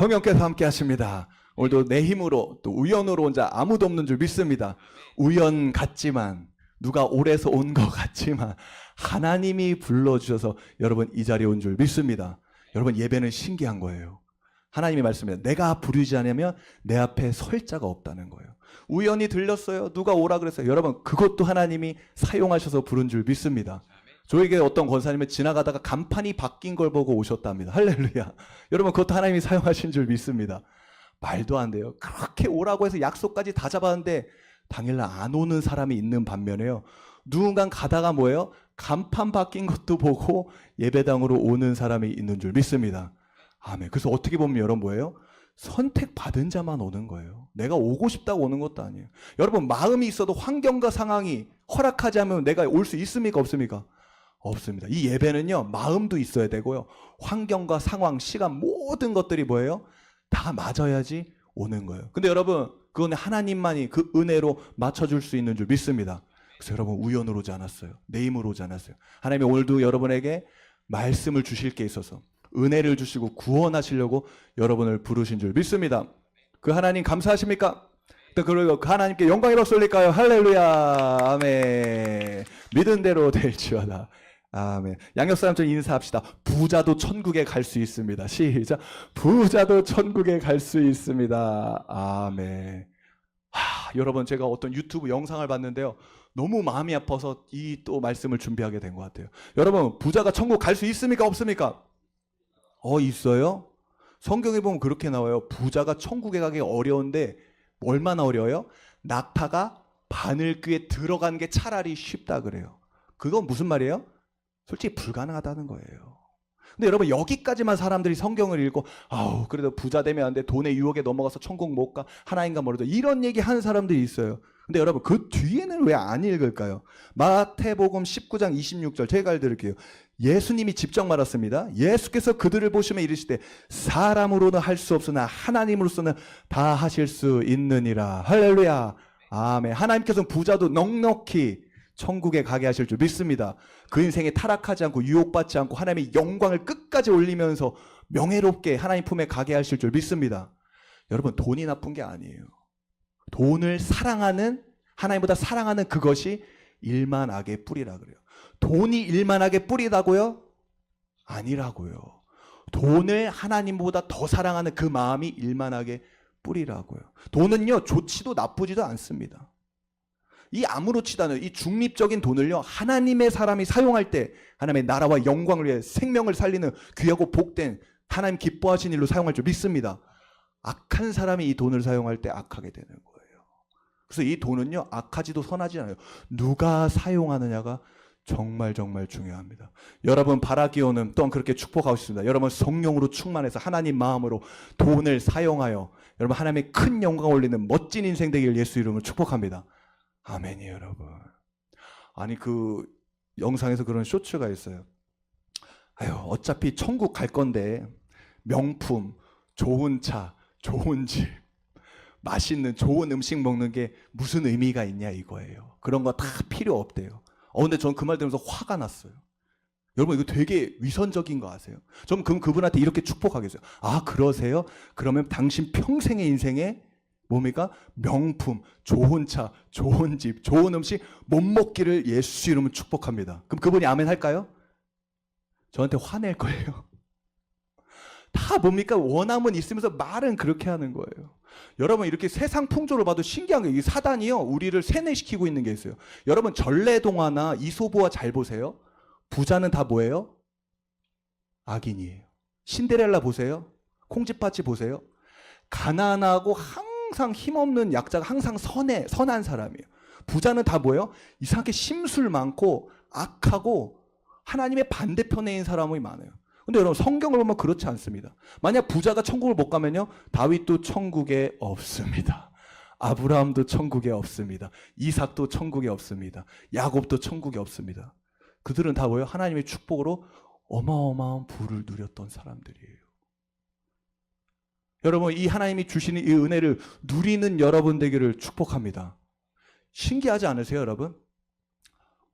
성령께서 함께 하십니다. 오늘도 내 힘으로 또 우연으로 온 자 아무도 없는 줄 믿습니다. 우연 같지만 누가 오래서 온 것 같지만 하나님이 불러주셔서 여러분 이 자리에 온 줄 믿습니다. 여러분 예배는 신기한 거예요. 하나님이 말씀해요. 내가 부르지 않으면 내 앞에 설 자가 없다는 거예요. 우연히 들렸어요. 누가 오라 그랬어요. 여러분 그것도 하나님이 사용하셔서 부른 줄 믿습니다. 저에게 어떤 권사님은 지나가다가 간판이 바뀐 걸 보고 오셨답니다. 할렐루야. 여러분 그것도 하나님이 사용하신 줄 믿습니다. 말도 안 돼요. 그렇게 오라고 해서 약속까지 다 잡았는데 당일날 안 오는 사람이 있는 반면에요. 누군가 가다가 뭐예요? 간판 바뀐 것도 보고 예배당으로 오는 사람이 있는 줄 믿습니다. 아멘. 그래서 어떻게 보면 여러분 뭐예요? 선택받은 자만 오는 거예요. 내가 오고 싶다고 오는 것도 아니에요. 여러분 마음이 있어도 환경과 상황이 허락하지 않으면 내가 올 수 있습니까? 없습니까? 없습니다. 이 예배는요, 마음도 있어야 되고요. 환경과 상황, 시간 모든 것들이 뭐예요? 다 맞아야지 오는 거예요. 근데 여러분 그건 하나님만이 그 은혜로 맞춰줄 수 있는 줄 믿습니다. 그래서 여러분 우연으로 오지 않았어요. 내 힘으로 오지 않았어요. 하나님이 오늘도 여러분에게 말씀을 주실 게 있어서 은혜를 주시고 구원하시려고 여러분을 부르신 줄 믿습니다. 그 하나님 감사하십니까? 그리고 그 하나님께 영광의 박수 올릴까요? 할렐루야. 아멘. 믿은 대로 될지어다. 아멘. 양옆 사람처럼 인사합시다. 부자도 천국에 갈 수 있습니다. 시작. 부자도 천국에 갈 수 있습니다. 아멘. 여러분 제가 어떤 유튜브 영상을 봤는데요. 너무 마음이 아파서 이 또 말씀을 준비하게 된 것 같아요. 여러분 부자가 천국 갈 수 있습니까? 없습니까? 있어요? 성경에 보면 그렇게 나와요. 부자가 천국에 가기 어려운데 얼마나 어려워요? 낙타가 바늘귀에 들어간 게 차라리 쉽다 그래요. 그건 무슨 말이에요? 솔직히 불가능하다는 거예요. 근데 여러분 여기까지만 사람들이 성경을 읽고 그래도 부자 되면 안 돼. 돈의 유혹에 넘어가서 천국 못 가. 하나님과 멀어져. 이런 얘기 하는 사람들이 있어요. 근데 여러분 그 뒤에는 왜 안 읽을까요? 마태복음 19장 26절 제가 읽어드릴게요. 예수님이 직접 말했습니다. 예수께서 그들을 보시며 이르시되 사람으로는 할 수 없으나 하나님으로서는 다 하실 수 있느니라. 할렐루야. 아멘. 하나님께서는 부자도 넉넉히 천국에 가게 하실 줄 믿습니다. 그 인생에 타락하지 않고 유혹받지 않고 하나님의 영광을 끝까지 올리면서 명예롭게 하나님 품에 가게 하실 줄 믿습니다. 여러분 돈이 나쁜 게 아니에요. 돈을 사랑하는 하나님보다 사랑하는 그것이 일만 악의 뿌리라 그래요. 돈이 일만 악의 뿌리다고요? 아니라고요. 돈을 하나님보다 더 사랑하는 그 마음이 일만 악의 뿌리라고요. 돈은요 좋지도 나쁘지도 않습니다. 이 아무렇지도 않은 이 중립적인 돈을요 하나님의 사람이 사용할 때 하나님의 나라와 영광을 위해 생명을 살리는 귀하고 복된 하나님 기뻐하신 일로 사용할 줄 믿습니다. 악한 사람이 이 돈을 사용할 때 악하게 되는 거예요. 그래서 이 돈은요 악하지도 선하지 않아요. 누가 사용하느냐가 정말 중요합니다. 여러분 바라기오는 또한 그렇게 축복하고 싶습니다. 여러분 성령으로 충만해서 하나님 마음으로 돈을 사용하여 여러분 하나님의 큰 영광을 올리는 멋진 인생 되길 예수 이름으로 축복합니다. 아멘이에요 여러분. 아니 그 영상에서 그런 쇼츠가 있어요. 어차피 천국 갈 건데 명품, 좋은 차, 좋은 집, 맛있는 좋은 음식 먹는 게 무슨 의미가 있냐 이거예요. 그런 거 다 필요 없대요. 근데 전 그 말 들으면서 화가 났어요. 여러분 이거 되게 위선적인 거 아세요? 전 그분한테 이렇게 축복하겠어요. 그러세요? 그러면 당신 평생의 인생에 뭡니까? 명품, 좋은 차, 좋은 집, 좋은 음식 못 먹기를 예수 이름으로 축복합니다. 그럼 그분이 아멘 할까요? 저한테 화낼 거예요. 다 뭡니까? 원함은 있으면서 말은 그렇게 하는 거예요. 여러분 이렇게 세상 풍조를 봐도 신기한 게 이 사단이요 우리를 세뇌시키고 있는 게 있어요. 여러분 전래동화나 이솝우화 잘 보세요. 부자는 다 뭐예요? 악인이에요. 신데렐라 보세요. 콩쥐팥쥐 보세요. 가난하고 항상 힘없는 약자가 항상 선한 사람이에요. 부자는 다 뭐예요? 이상하게 심술 많고 악하고 하나님의 반대편에 있는 사람이 많아요. 근데 여러분 성경을 보면 그렇지 않습니다. 만약 부자가 천국을 못 가면요 다윗도 천국에 없습니다. 아브라함도 천국에 없습니다. 이삭도 천국에 없습니다. 야곱도 천국에 없습니다. 그들은 다 뭐예요? 하나님의 축복으로 어마어마한 부를 누렸던 사람들이에요. 여러분 이 하나님이 주시는 이 은혜를 누리는 여러분 되기를 축복합니다. 신기하지 않으세요 여러분?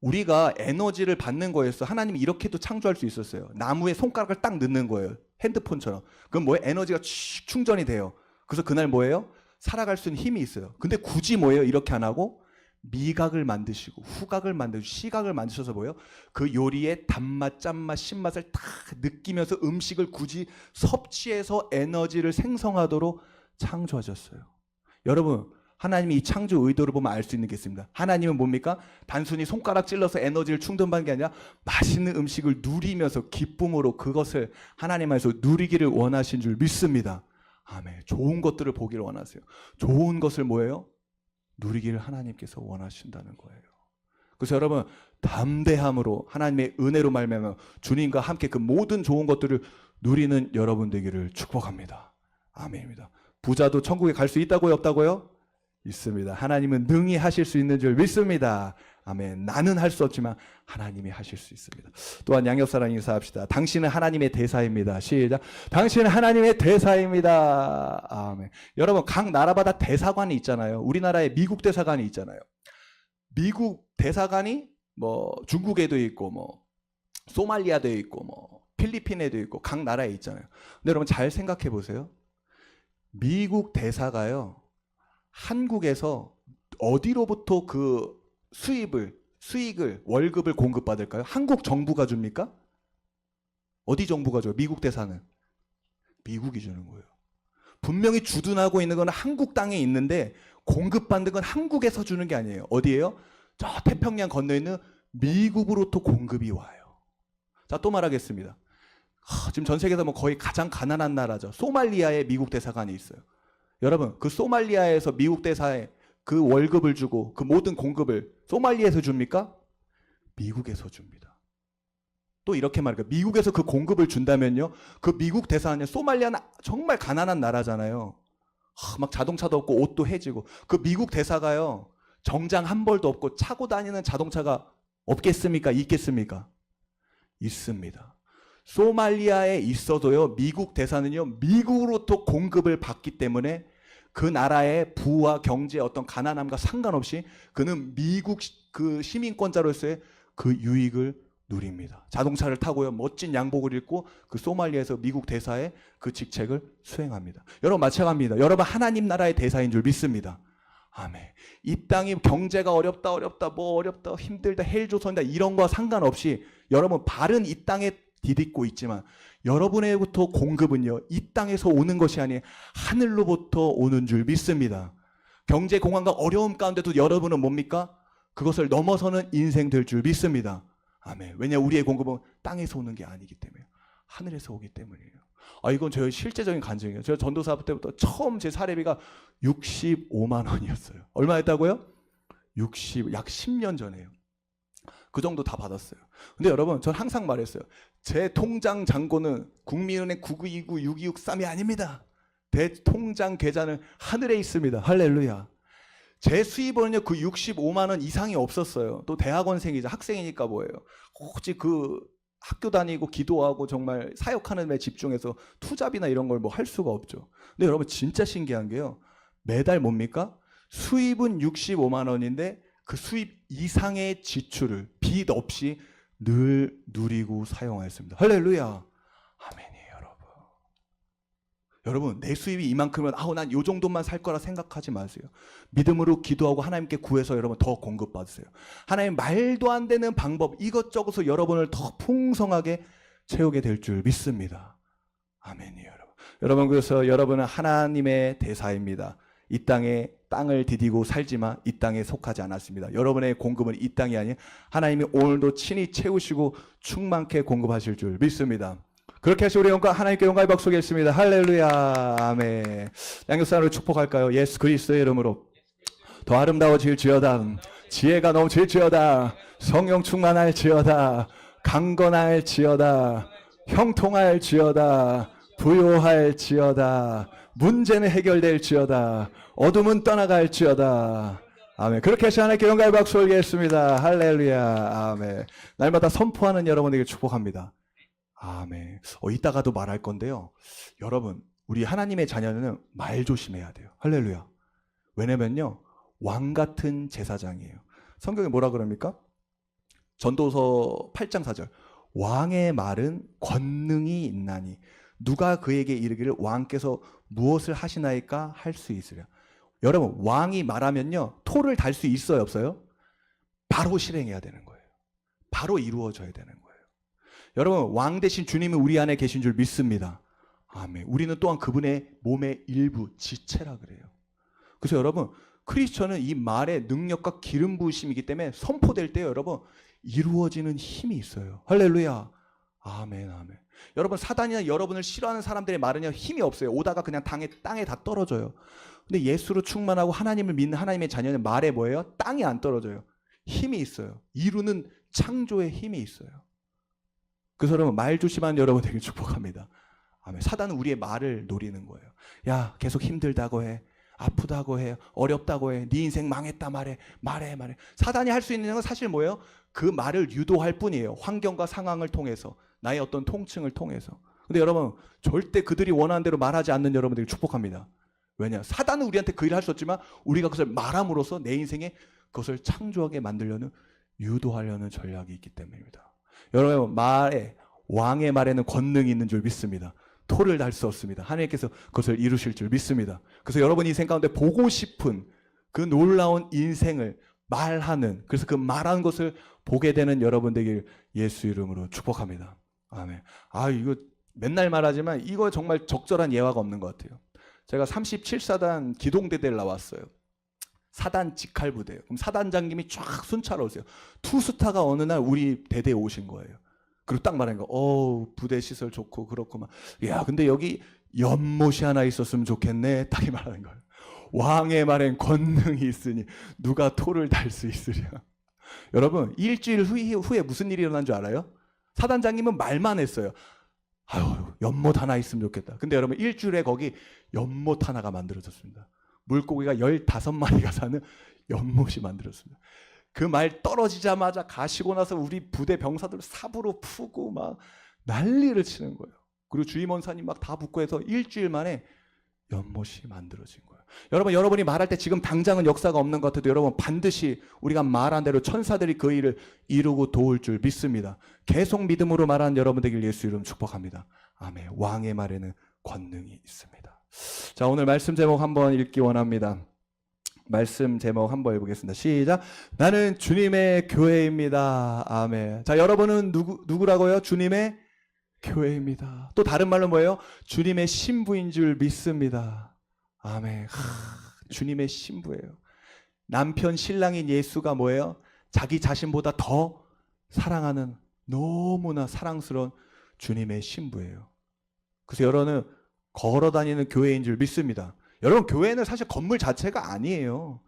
우리가 에너지를 받는 거였어. 하나님이 이렇게도 창조할 수 있었어요. 나무에 손가락을 딱 넣는 거예요. 핸드폰처럼. 그럼 뭐예요? 에너지가 충전이 돼요. 그래서 그날 뭐예요? 살아갈 수 있는 힘이 있어요. 근데 굳이 뭐예요? 이렇게 안 하고 미각을 만드시고 후각을 만드시고 시각을 만드셔서 뭐예요? 그 요리의 단맛, 짠맛, 신맛을 다 느끼면서 음식을 굳이 섭취해서 에너지를 생성하도록 창조하셨어요. 여러분, 하나님이 이 창조 의도를 보면 알 수 있는 게 있습니다. 하나님은 뭡니까? 단순히 손가락 찔러서 에너지를 충전받는 게 아니라 맛있는 음식을 누리면서 기쁨으로 그것을 하나님 안에서 누리기를 원하신 줄 믿습니다. 아멘. 좋은 것들을 보기를 원하세요. 좋은 것을 뭐예요? 누리기를 하나님께서 원하신다는 거예요. 그래서 여러분, 담대함으로 하나님의 은혜로 말미암아 주님과 함께 그 모든 좋은 것들을 누리는 여러분 되기를 축복합니다. 아멘입니다. 부자도 천국에 갈 수 있다고요, 없다고요? 있습니다. 하나님은 능히 하실 수 있는 줄 믿습니다. 아멘. 나는 할 수 없지만 하나님이 하실 수 있습니다. 또한 양옆사랑 인사합시다. 당신은 하나님의 대사입니다. 시작. 당신은 하나님의 대사입니다. 아멘. 여러분, 각 나라마다 대사관이 있잖아요. 우리나라에 미국 대사관이 있잖아요. 미국 대사관이 뭐 중국에도 있고 뭐 소말리아도 있고 뭐 필리핀에도 있고 각 나라에 있잖아요. 근데 여러분 잘 생각해 보세요. 미국 대사가요, 한국에서 어디로부터 그 수익을, 월급을 공급받을까요? 한국 정부가 줍니까? 어디 정부가 줘요? 미국 대사는? 미국이 주는 거예요. 분명히 주둔하고 있는 건 한국 땅에 있는데 공급받는 건 한국에서 주는 게 아니에요. 어디예요? 저 태평양 건너 있는 미국으로부터 공급이 와요. 자, 또 말하겠습니다. 지금 전 세계에서 뭐 거의 가장 가난한 나라죠. 소말리아에 미국 대사관이 있어요. 여러분, 그 소말리아에서 미국 대사에 그 월급을 주고 그 모든 공급을 소말리아에서 줍니까? 미국에서 줍니다. 또 이렇게 말할까요? 미국에서 그 공급을 준다면요, 그 미국 대사관이, 소말리아는 정말 가난한 나라잖아요. 막 자동차도 없고 옷도 해지고, 그 미국 대사가요, 정장 한 벌도 없고 차고 다니는 자동차가 없겠습니까? 있겠습니까? 있습니다. 소말리아에 있어도요, 미국 대사는요, 미국으로부터 공급을 받기 때문에 그 나라의 부와 경제 어떤 가난함과 상관없이 그는 미국 그 시민권자로서의 그 유익을 누립니다. 자동차를 타고요, 멋진 양복을 입고 그 소말리아에서 미국 대사의 그 직책을 수행합니다. 여러분, 마찬가지입니다. 여러분, 하나님 나라의 대사인 줄 믿습니다. 아멘. 이 땅이 경제가 어렵다, 뭐 어렵다, 힘들다, 헬조선이다, 이런 거와 상관없이 여러분, 발은 이 땅에 디딛고 있지만 여러분의부터 공급은요, 이 땅에서 오는 것이 아닌 하늘로부터 오는 줄 믿습니다. 경제 공황과 어려움 가운데도 여러분은 뭡니까? 그것을 넘어서는 인생 될 줄 믿습니다. 아멘. 왜냐, 우리의 공급은 땅에서 오는 게 아니기 때문에 하늘에서 오기 때문이에요. 이건 저의 실제적인 간증이에요. 제가 전도사 때부터 처음 제 사례비가 65만 원이었어요. 얼마였다고요? 약 10년 전에요. 그 정도 다 받았어요. 근데 여러분, 전 항상 말했어요. 제 통장 잔고는 국민은행 9929-6263이 아닙니다. 내 통장 계좌는 하늘에 있습니다. 할렐루야. 제 수입원은요, 그 65만 원 이상이 없었어요. 또 대학원생이자 학생이니까 뭐예요. 혹시 그 학교 다니고 기도하고 정말 사역하는 데 집중해서 투잡이나 이런 걸 뭐 할 수가 없죠. 근데 여러분, 진짜 신기한 게요, 매달 뭡니까? 수입은 65만 원인데 그 수입 이상의 지출을 빚 없이 늘 누리고 사용하였습니다. 할렐루야. 아멘이에요, 여러분. 여러분, 내 수입이 이만큼은 난 요 정도만 살 거라 생각하지 마세요. 믿음으로 기도하고 하나님께 구해서 여러분 더 공급받으세요. 하나님 말도 안 되는 방법 이것저것으로 여러분을 더 풍성하게 채우게 될 줄 믿습니다. 아멘이에요, 여러분. 여러분, 그래서 여러분은 하나님의 대사입니다. 이 땅에 땅을 디디고 살지만 이 땅에 속하지 않았습니다. 여러분의 공급은 이 땅이 아닌 하나님이 오늘도 친히 채우시고 충만케 공급하실 줄 믿습니다. 그렇게 하시 우리 영광 하나님께 영광의 박수 겠습니다. 할렐루야. 아멘. 양육사를 축복할까요? 예수 그리스도의 이름으로 더 아름다워질지어다. 지혜가 넘칠지어다. 성령 충만할지어다. 강건할지어다. 형통할지어다. 부요할지어다. 문제는 해결될지어다. 어둠은 떠나갈지어다. 아멘. 그렇게 해서 하나님께 영광의 박수 올리겠습니다. 할렐루야. 아멘. 날마다 선포하는 여러분에게 축복합니다. 아멘. 이따가도 말할 건데요, 여러분, 우리 하나님의 자녀는 말 조심해야 돼요. 할렐루야. 왜냐면요, 왕 같은 제사장이에요. 성경에 뭐라 그럽니까? 전도서 8장 4절. 왕의 말은 권능이 있나니 누가 그에게 이르기를 왕께서 무엇을 하시나이까 할 수 있으랴. 여러분, 왕이 말하면요, 토를 달 수 있어요, 없어요? 바로 실행해야 되는 거예요. 바로 이루어져야 되는 거예요. 여러분, 왕 대신 주님이 우리 안에 계신 줄 믿습니다. 아멘. 우리는 또한 그분의 몸의 일부, 지체라 그래요. 그래서 여러분, 크리스천은 이 말의 능력과 기름 부으심이기 때문에 선포될 때 여러분 이루어지는 힘이 있어요. 할렐루야. 아멘, 아멘. 여러분, 사단이나 여러분을 싫어하는 사람들의 말은요, 힘이 없어요. 오다가 그냥 땅에 다 떨어져요. 근데 예수로 충만하고 하나님을 믿는 하나님의 자녀는 말에 뭐예요? 땅에 안 떨어져요. 힘이 있어요. 이루는 창조의 힘이 있어요. 그래서 여러분, 말 조심하는 여러분 되게 축복합니다. 아멘. 사단은 우리의 말을 노리는 거예요. 야, 계속 힘들다고 해. 아프다고 해. 어렵다고 해. 네 인생 망했다 말해. 사단이 할 수 있는 건 사실 뭐예요? 그 말을 유도할 뿐이에요. 환경과 상황을 통해서. 나의 어떤 통증을 통해서. 근데 여러분, 절대 그들이 원하는 대로 말하지 않는 여러분들이 축복합니다. 왜냐? 사단은 우리한테 그 일을 할 수 없지만 우리가 그것을 말함으로써 내 인생에 그것을 창조하게 만들려는, 유도하려는 전략이 있기 때문입니다. 여러분, 왕의 말에는 권능이 있는 줄 믿습니다. 토를 달 수 없습니다. 하나님께서 그것을 이루실 줄 믿습니다. 그래서 여러분 인생 가운데 보고 싶은 그 놀라운 인생을 말하는, 그래서 그 말하는 것을 보게 되는 여러분 되길 예수 이름으로 축복합니다. 아멘. 이거 맨날 말하지만 이거 정말 적절한 예화가 없는 것 같아요. 제가 37사단 기동대대를 나왔어요. 사단 직할부대예요. 그럼 사단장님이 쫙 순찰을 오세요. 투스타가 어느 날 우리 대대에 오신 거예요. 그리고 딱 말하는 거, 부대 시설 좋고 그렇구만. 야, 근데 여기 연못이 하나 있었으면 좋겠네. 딱 말하는 거예요. 왕의 말엔 권능이 있으니 누가 토를 달 수 있으랴. 여러분, 일주일 후에 무슨 일이 일어난 줄 알아요? 사단장님은 말만 했어요. 연못 하나 있으면 좋겠다. 근데 여러분, 일주일에 거기 연못 하나가 만들어졌습니다. 물고기가 15마리가 사는 연못이 만들어졌습니다. 그 말 떨어지자마자 가시고 나서 우리 부대 병사들 삽으로 푸고 막 난리를 치는 거예요. 그리고 주임원사님 막 다 붙고 해서 일주일 만에 연못이 만들어진 거예요. 여러분이 말할 때 지금 당장은 역사가 없는 것 같아도 여러분 반드시 우리가 말한 대로 천사들이 그 일을 이루고 도울 줄 믿습니다. 계속 믿음으로 말하는 여러분 되길 예수 이름 축복합니다. 아멘. 왕의 말에는 권능이 있습니다. 자, 오늘 말씀 제목 한번 읽기 원합니다. 말씀 제목 한번 읽어보겠습니다. 시작. 나는 주님의 교회입니다. 아멘. 자, 여러분은 누구라고요? 주님의 교회입니다. 또 다른 말로 뭐예요? 주님의 신부인 줄 믿습니다. 아멘. 주님의 신부예요. 남편 신랑인 예수가 뭐예요? 자기 자신보다 더 사랑하는, 너무나 사랑스러운 주님의 신부예요. 그래서 여러분은 걸어다니는 교회인 줄 믿습니다. 여러분, 교회는 사실 건물 자체가 아니에요.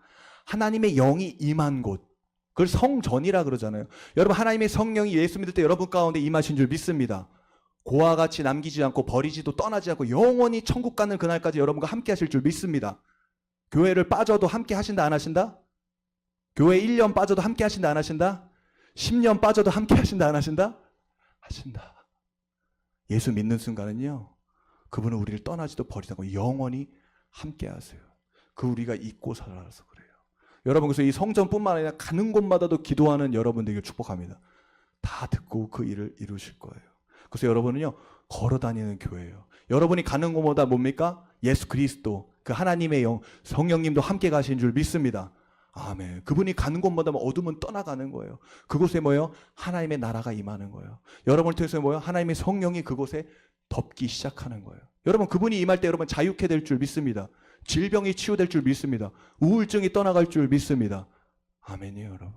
하나님의 영이 임한 곳, 그걸 성전이라 그러잖아요. 여러분, 하나님의 성령이 예수 믿을 때 여러분 가운데 임하신 줄 믿습니다. 고와 같이 남기지 않고 버리지도 떠나지 않고 영원히 천국 가는 그날까지 여러분과 함께 하실 줄 믿습니다. 교회를 빠져도 함께 하신다 안 하신다? 교회 1년 빠져도 함께 하신다 안 하신다? 10년 빠져도 함께 하신다 안 하신다? 하신다. 예수 믿는 순간은요, 그분은 우리를 떠나지도 버리지 않고 영원히 함께 하세요. 그 우리가 잊고 살아서 그래요. 여러분, 그래서 이 성전뿐만 아니라 가는 곳마다도 기도하는 여러분들에게 축복합니다. 다 듣고 그 일을 이루실 거예요. 그래서 여러분은요, 걸어다니는 교회예요. 여러분이 가는 곳마다 뭡니까? 예수 그리스도, 그 하나님의 영, 성령님도 함께 가신 줄 믿습니다. 아멘. 그분이 가는 곳마다 어둠은 떠나가는 거예요. 그곳에 뭐예요? 하나님의 나라가 임하는 거예요. 여러분을 통해서 뭐예요? 하나님의 성령이 그곳에 덮기 시작하는 거예요. 여러분, 그분이 임할 때 여러분 자유케 될 줄 믿습니다. 질병이 치유될 줄 믿습니다. 우울증이 떠나갈 줄 믿습니다. 아멘이에요, 여러분.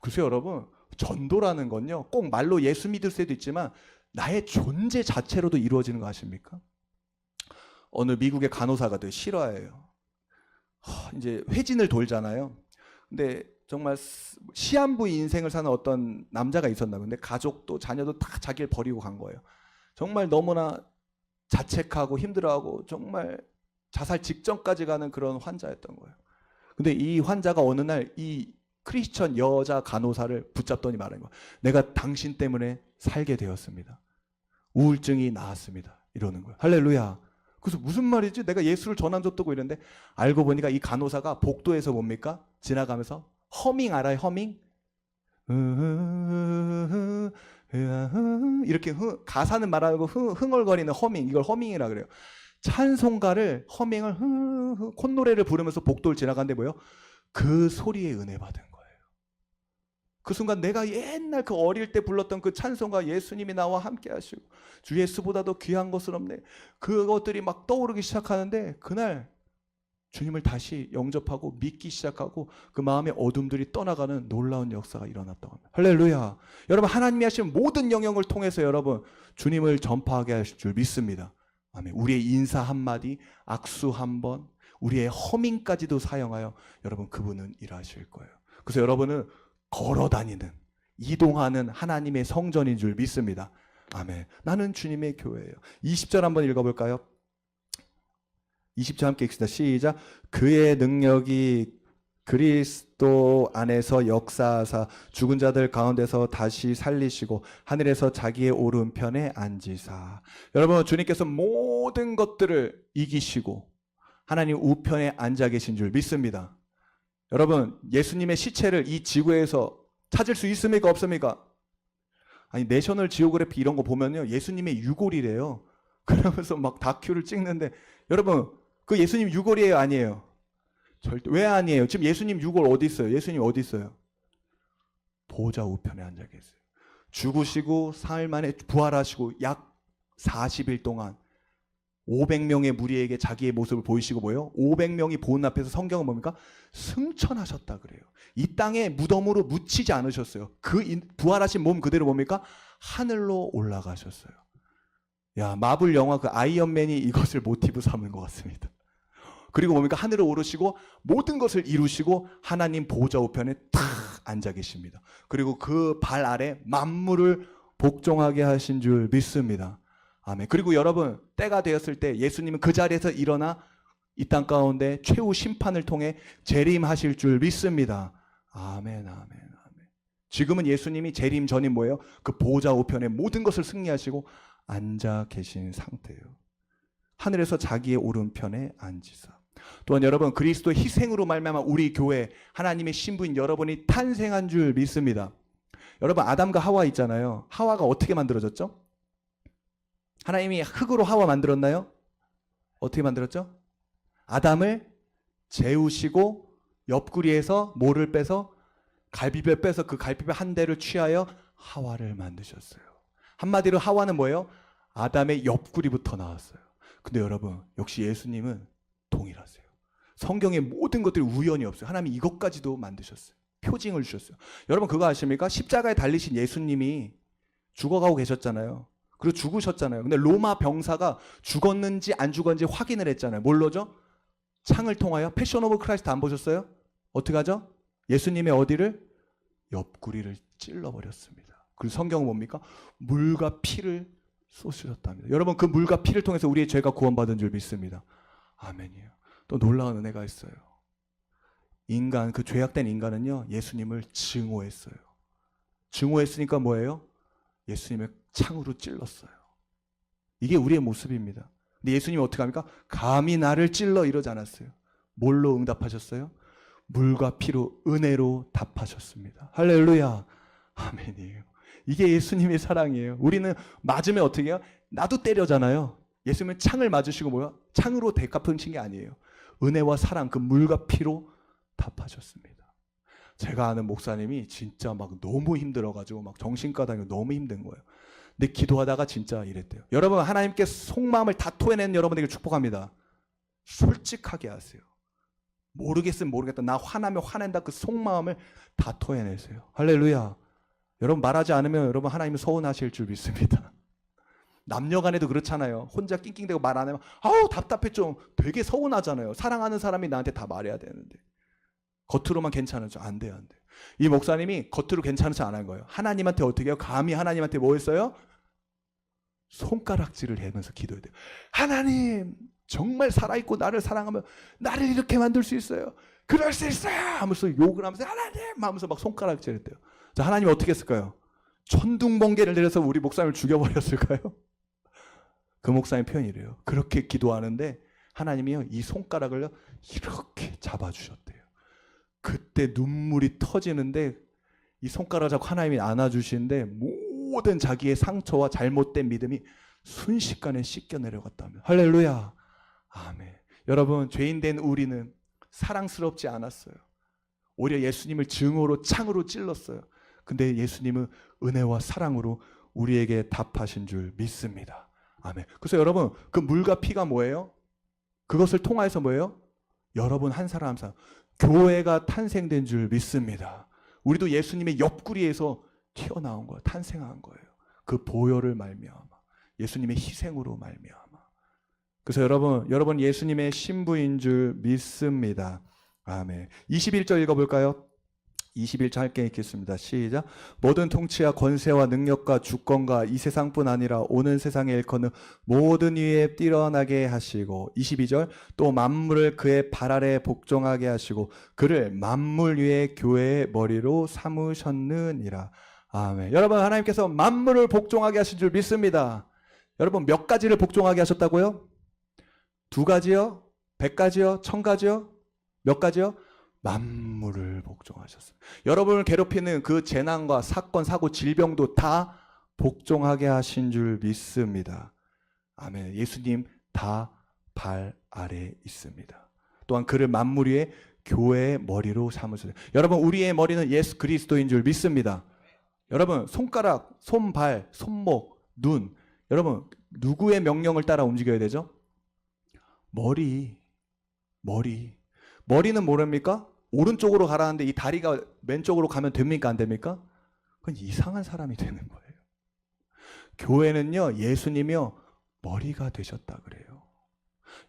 그래서 여러분, 전도라는 건요, 꼭 말로 예수 믿을 수도 있지만 나의 존재 자체로도 이루어지는 거 아십니까? 어느 미국의 간호사가 되게 싫어해요. 이제 회진을 돌잖아요. 근데 정말 시한부 인생을 사는 어떤 남자가 있었나. 근데 가족도 자녀도 다 자기를 버리고 간 거예요. 정말 너무나 자책하고 힘들어하고 정말 자살 직전까지 가는 그런 환자였던 거예요. 근데 이 환자가 어느 날 이 크리스천 여자 간호사를 붙잡더니 말하는 거예요. 내가 당신 때문에 살게 되었습니다. 우울증이 나았습니다. 이러는 거예요. 할렐루야. 그래서 무슨 말이지? 내가 예수를 전환줬다고 이랬는데 알고 보니까 이 간호사가 복도에서 뭡니까? 지나가면서 허밍 알아요? 허밍? 이렇게 가사는 말하고 흥얼거리는 허밍, 이걸 허밍이라 그래요. 찬송가를 허밍을 콧노래를 부르면서 복도를 지나가는데 뭐예요? 그 소리에 은혜 받은 거예요. 그 순간 내가 옛날 그 어릴 때 불렀던 그 찬송가, 예수님이 나와 함께 하시고 주 예수보다도 귀한 것은 없네, 그것들이 막 떠오르기 시작하는데 그날 주님을 다시 영접하고 믿기 시작하고 그 마음의 어둠들이 떠나가는 놀라운 역사가 일어났다고 합니다. 할렐루야. 여러분, 하나님이 하신 모든 영역을 통해서 여러분 주님을 전파하게 하실 줄 믿습니다. 아멘. 우리의 인사 한마디, 악수 한번, 우리의 허밍까지도 사용하여 여러분 그분은 일하실 거예요. 그래서 여러분은 걸어다니는, 이동하는 하나님의 성전인 줄 믿습니다. 아멘. 나는 주님의 교회예요. 20절 한번 읽어볼까요? 20절 함께 읽읍시다. 시작. 그의 능력이 그리스도 안에서 역사하사 죽은 자들 가운데서 다시 살리시고 하늘에서 자기의 오른편에 앉으사. 여러분, 주님께서 모든 것들을 이기시고 하나님 우편에 앉아 계신 줄 믿습니다. 여러분, 예수님의 시체를 이 지구에서 찾을 수 있습니까? 없습니까? 아니, 내셔널 지오그래피 이런 거 보면요, 예수님의 유골이래요. 그러면서 막 다큐를 찍는데, 여러분, 그 예수님 유골이에요, 아니에요? 절대. 왜 아니에요? 지금 예수님 유골 어디 있어요? 예수님 어디 있어요? 보좌 우편에 앉아 계세요. 죽으시고 사흘 만에 부활하시고 약 40일 동안 500명의 무리에게 자기의 모습을 보이시고 뭐예요? 500명이 보는 앞에서 성경은 뭡니까? 승천하셨다 그래요. 이 땅에 무덤으로 묻히지 않으셨어요. 그 부활하신 몸 그대로 뭡니까? 하늘로 올라가셨어요. 야, 마블 영화 그 아이언맨이 이것을 모티브 삼은 것 같습니다. 그리고 뭡니까? 하늘을 오르시고 모든 것을 이루시고 하나님 보좌 우편에 탁 앉아 계십니다. 그리고 그 발 아래 만물을 복종하게 하신 줄 믿습니다. 아멘. 그리고 여러분, 때가 되었을 때 예수님은 그 자리에서 일어나 이 땅 가운데 최후 심판을 통해 재림하실 줄 믿습니다. 아멘, 아멘, 아멘. 지금은 예수님이 재림 전이 뭐예요? 그 보좌 우편에 모든 것을 승리하시고 앉아 계신 상태예요. 하늘에서 자기의 오른편에 앉으사. 또한 여러분, 그리스도의 희생으로 말미암아 우리 교회 하나님의 신부인 여러분이 탄생한 줄 믿습니다. 여러분, 아담과 하와 있잖아요. 하와가 어떻게 만들어졌죠? 하나님이 흙으로 하와 만들었나요? 어떻게 만들었죠? 아담을 재우시고 옆구리에서 뭐를 빼서, 갈비뼈 빼서 그 갈비뼈 한 대를 취하여 하와를 만드셨어요. 한마디로 하와는 뭐예요? 아담의 옆구리부터 나왔어요. 근데 여러분, 역시 예수님은 동일하세요. 성경의 모든 것들이 우연이 없어요. 하나님이 이것까지도 만드셨어요. 표징을 주셨어요. 여러분, 그거 아십니까? 십자가에 달리신 예수님이 죽어가고 계셨잖아요. 그리고 죽으셨잖아요. 근데 로마 병사가 죽었는지 안 죽었는지 확인을 했잖아요. 뭘로죠? 창을 통하여. 패션 오브 크라이스트 안 보셨어요? 어떻게 하죠? 예수님의 어디를? 옆구리를 찔러버렸습니다. 그리고 성경은 뭡니까? 물과 피를 쏟으셨답니다. 여러분, 그 물과 피를 통해서 우리의 죄가 구원받은 줄 믿습니다. 아멘이에요. 또 놀라운 은혜가 있어요. 인간, 그 죄악된 인간은요, 예수님을 증오했어요. 증오했으니까 뭐예요? 예수님을 창으로 찔렀어요. 이게 우리의 모습입니다. 근데 예수님이 어떻게 합니까? 감히 나를 찔러 이러지 않았어요. 뭘로 응답하셨어요? 물과 피로, 은혜로 답하셨습니다. 할렐루야. 아멘이에요. 이게 예수님의 사랑이에요. 우리는 맞으면 어떻게 해요? 나도 때려잖아요. 예수님은 창을 맞으시고 뭐야? 창으로 되갚으신 게 아니에요. 은혜와 사랑, 그 물과 피로 답하셨습니다. 제가 아는 목사님이 진짜 막 너무 힘들어가지고 막 정신과 다니고 너무 힘든 거예요. 근데 기도하다가 진짜 이랬대요. 여러분, 하나님께 속마음을 다 토해내는 여러분에게 축복합니다. 솔직하게 하세요. 모르겠으면 모르겠다. 나 화나면 화낸다. 그 속마음을 다 토해내세요. 할렐루야. 여러분, 말하지 않으면 여러분 하나님은 서운하실 줄 믿습니다. 남녀간에도 그렇잖아요. 혼자 낑낑대고 말 안 하면 아우 답답해, 좀 되게 서운하잖아요. 사랑하는 사람이 나한테 다 말해야 되는데 겉으로만 괜찮으죠. 안 돼요, 안 돼요. 이 목사님이 겉으로 괜찮은 척 안 한 거예요. 하나님한테 어떻게 해요? 감히 하나님한테 뭐 했어요? 손가락질을 하면서 기도해야 돼요. 하나님, 정말 살아있고 나를 사랑하면 나를 이렇게 만들 수 있어요. 그럴 수 있어요 하면서 욕을 하면서 하나님 하면서 막 손가락질 했대요. 자, 하나님 어떻게 했을까요? 천둥번개를 내려서 우리 목사님을 죽여버렸을까요? 그 목사님 표현이래요. 그렇게 기도하는데 하나님이요, 이 손가락을 이렇게 잡아주셨대요. 그때 눈물이 터지는데 이 손가락을 잡고 하나님이 안아주시는데 모든 자기의 상처와 잘못된 믿음이 순식간에 씻겨 내려갔다면 할렐루야. 아멘. 여러분, 죄인된 우리는 사랑스럽지 않았어요. 오히려 예수님을 증오로 창으로 찔렀어요. 근데 예수님은 은혜와 사랑으로 우리에게 답하신 줄 믿습니다. 아멘. 그래서 여러분, 그 물과 피가 뭐예요? 그것을 통하여서 뭐예요? 여러분 한 사람 한 사람 교회가 탄생된 줄 믿습니다. 우리도 예수님의 옆구리에서 튀어나온 거예요. 탄생한 거예요. 그 보혈을 말미암아, 예수님의 희생으로 말미암아. 그래서 여러분 예수님의 신부인 줄 믿습니다. 아멘. 21절 읽어볼까요? 21절 함께 읽겠습니다. 시작. 모든 통치와 권세와 능력과 주권과 이 세상뿐 아니라 오는 세상에 일컫는 모든 위에 뛰어나게 하시고 22절 또 만물을 그의 발 아래 복종하게 하시고 그를 만물 위에 교회의 머리로 삼으셨느니라. 아멘. 여러분, 하나님께서 만물을 복종하게 하신 줄 믿습니다. 여러분, 몇 가지를 복종하게 하셨다고요? 2가지요? 100가지요? 1000가지요? 몇 가지요? 만물을 복종하셨습니다. 여러분을 괴롭히는 그 재난과 사건, 사고, 질병도 다 복종하게 하신 줄 믿습니다. 아멘. 예수님 다 발 아래 있습니다. 또한 그를 만물 위에 교회의 머리로 삼으셨어요. 여러분, 우리의 머리는 예수 그리스도인 줄 믿습니다. 여러분, 손가락, 손발, 손목, 눈, 여러분 누구의 명령을 따라 움직여야 되죠? 머리는 뭐랍니까? 오른쪽으로 가라는데 이 다리가 왼쪽으로 가면 됩니까? 안 됩니까? 그건 이상한 사람이 되는 거예요. 교회는요, 예수님이요 머리가 되셨다 그래요.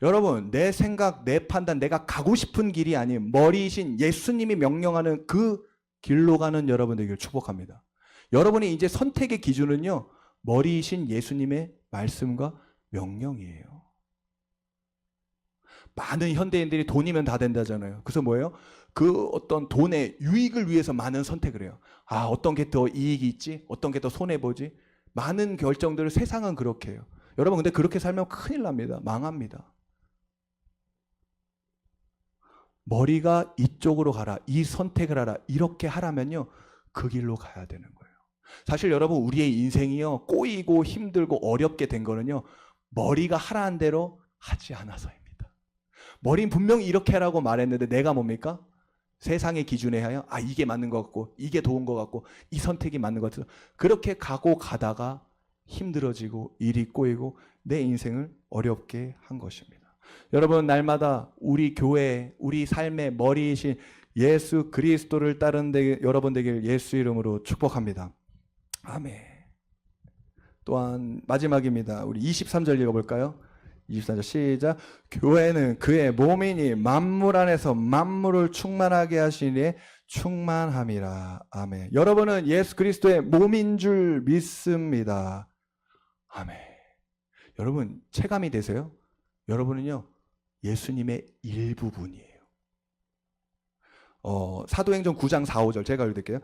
여러분, 내 생각, 내 판단, 내가 가고 싶은 길이 아닌 머리이신 예수님이 명령하는 그 길로 가는 여러분 되기를 축복합니다. 여러분이 이제 선택의 기준은요, 머리이신 예수님의 말씀과 명령이에요. 많은 현대인들이 돈이면 다 된다잖아요. 그래서 뭐예요? 그 어떤 돈의 유익을 위해서 많은 선택을 해요. 아, 어떤 게 더 이익이 있지? 어떤 게 더 손해보지? 많은 결정들을 세상은 그렇게 해요. 여러분, 근데 그렇게 살면 큰일 납니다. 망합니다. 머리가 이쪽으로 가라, 이 선택을 하라, 이렇게 하라면요, 그 길로 가야 되는 거예요. 사실 여러분, 우리의 인생이요, 꼬이고 힘들고 어렵게 된 거는요, 머리가 하라는 대로 하지 않아서입니다. 머리는 분명히 이렇게 하라고 말했는데 내가 뭡니까? 세상의 기준에 하여 이게 맞는 것 같고 이게 좋은 것 같고 이 선택이 맞는 것 같아서 그렇게 가고 가다가 힘들어지고 일이 꼬이고 내 인생을 어렵게 한 것입니다. 여러분, 날마다 우리 교회, 우리 삶의 머리이신 예수 그리스도를 따르는 여러분 되길 예수 이름으로 축복합니다. 아멘. 또한 마지막입니다. 우리 23절 읽어볼까요? 24절 시작. 교회는 그의 몸이니 만물 안에서 만물을 충만하게 하시니 충만함이라. 아멘. 여러분은 예수 그리스도의 몸인 줄 믿습니다. 아멘. 여러분, 체감이 되세요? 여러분은요, 예수님의 일부분이에요. 사도행전 9장 4, 5절 제가 읽을게요.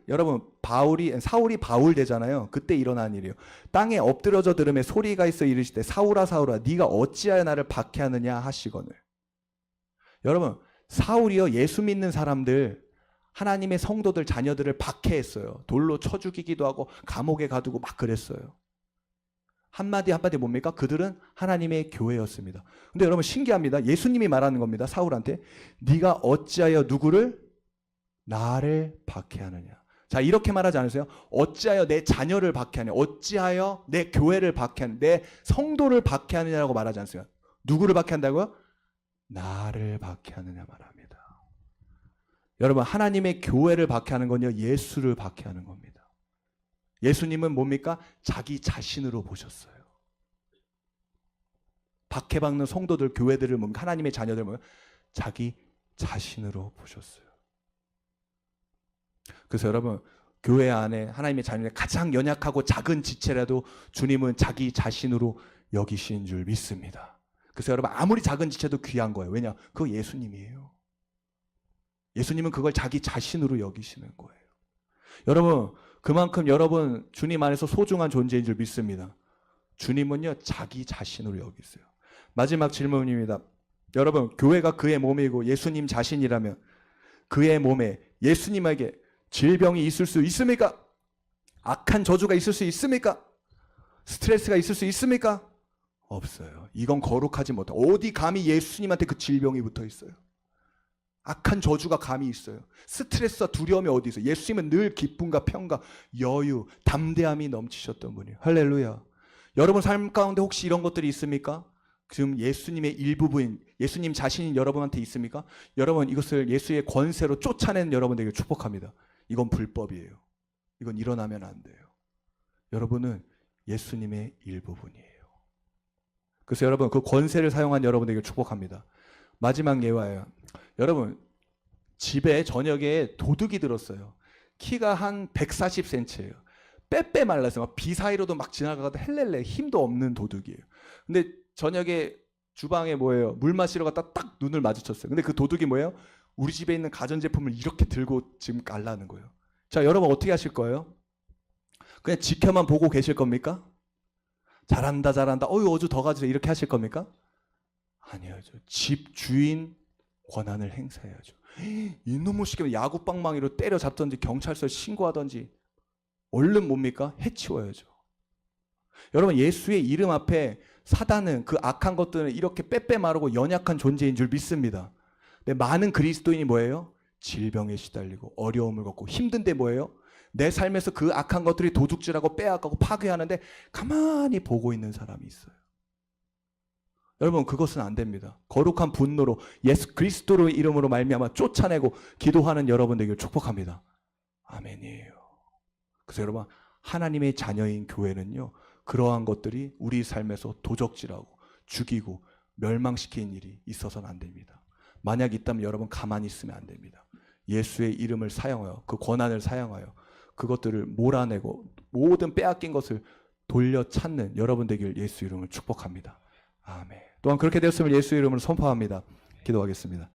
여러분, 사울이 바울 되잖아요. 그때 일어난 일이에요. 땅에 엎드려져 들음에 소리가 있어 이르시되 사울아 사울아 네가 어찌하여 나를 박해하느냐 하시거늘. 여러분, 사울이요, 예수 믿는 사람들, 하나님의 성도들, 자녀들을 박해했어요. 돌로 쳐 죽이기도 하고 감옥에 가두고 막 그랬어요. 한마디 뭡니까? 그들은 하나님의 교회였습니다. 근데 여러분, 신기합니다. 예수님이 말하는 겁니다. 사울한테 네가 어찌하여 누구를? 나를 박해하느냐. 자, 이렇게 말하지 않으세요? 어찌하여 내 자녀를 박해하느냐, 어찌하여 내 교회를 박해하느냐, 내 성도를 박해하느냐라고 말하지 않으세요? 누구를 박해한다고요? 나를 박해하느냐 말합니다. 여러분, 하나님의 교회를 박해하는 건요, 예수를 박해하는 겁니다. 예수님은 뭡니까? 자기 자신으로 보셨어요. 박해받는 성도들, 교회들을 뭡니까? 하나님의 자녀들 뭡니까? 자기 자신으로 보셨어요. 그래서 여러분, 교회 안에 하나님의 자녀의 가장 연약하고 작은 지체라도 주님은 자기 자신으로 여기신 줄 믿습니다. 그래서 여러분, 아무리 작은 지체도 귀한 거예요. 왜냐? 그거 예수님이에요. 예수님은 그걸 자기 자신으로 여기시는 거예요. 여러분, 그만큼 여러분 주님 안에서 소중한 존재인 줄 믿습니다. 주님은요, 자기 자신으로 여기세요. 마지막 질문입니다. 여러분, 교회가 그의 몸이고 예수님 자신이라면 그의 몸에 예수님에게 질병이 있을 수 있습니까? 악한 저주가 있을 수 있습니까? 스트레스가 있을 수 있습니까? 없어요. 이건 거룩하지 못해. 어디 감히 예수님한테 그 질병이 붙어 있어요? 악한 저주가 감히 있어요. 스트레스와 두려움이 어디 있어요? 예수님은 늘 기쁨과 평강, 여유, 담대함이 넘치셨던 분이에요. 할렐루야. 여러분 삶 가운데 혹시 이런 것들이 있습니까? 지금 예수님의 일부분, 예수님 자신이 여러분한테 있습니까? 여러분 이것을 예수의 권세로 쫓아내는 여러분에게 축복합니다. 이건 불법이에요. 이건 일어나면 안 돼요. 여러분은 예수님의 일부분이에요. 그래서 여러분 그 권세를 사용한 여러분에게 축복합니다. 마지막 예화예요. 여러분 집에 저녁에 도둑이 들었어요. 키가 한 140cm예요. 빼빼 말라서 막 비 사이로도 막 지나가다 헬렐레 힘도 없는 도둑이에요. 근데 저녁에 주방에 뭐예요? 물 마시러 갔다 딱 눈을 마주쳤어요. 근데 그 도둑이 뭐예요? 우리 집에 있는 가전제품을 이렇게 들고 지금 깔라는 거예요. 자, 여러분 어떻게 하실 거예요? 그냥 지켜만 보고 계실 겁니까? 잘한다 잘한다 어주 더 가지라 이렇게 하실 겁니까? 아니야죠. 집 주인 권한을 행사해야죠. 이놈의 시키면 야구방망이로 때려잡든지 경찰서에 신고하든지 얼른 뭡니까? 해치워야죠. 여러분 예수의 이름 앞에 사단은 그 악한 것들은 이렇게 빼빼 마르고 연약한 존재인 줄 믿습니다. 근데 많은 그리스도인이 뭐예요? 질병에 시달리고 어려움을 겪고 힘든데 뭐예요? 내 삶에서 그 악한 것들이 도둑질하고 빼앗고 파괴하는데 가만히 보고 있는 사람이 있어요. 여러분 그것은 안 됩니다. 거룩한 분노로 예수 그리스도의 이름으로 말미암아 쫓아내고 기도하는 여러분들에게 축복합니다. 아멘이에요. 그래서 여러분 하나님의 자녀인 교회는요 그러한 것들이 우리 삶에서 도적질하고 죽이고 멸망시키는 일이 있어서는 안 됩니다. 만약 있다면 여러분 가만히 있으면 안 됩니다. 예수의 이름을 사용하여 그 권한을 사용하여 그것들을 몰아내고 모든 빼앗긴 것을 돌려 찾는 여러분 되길 예수 이름을 축복합니다. 아멘. 또한 그렇게 되었으면 예수 이름을 선포합니다. 기도하겠습니다.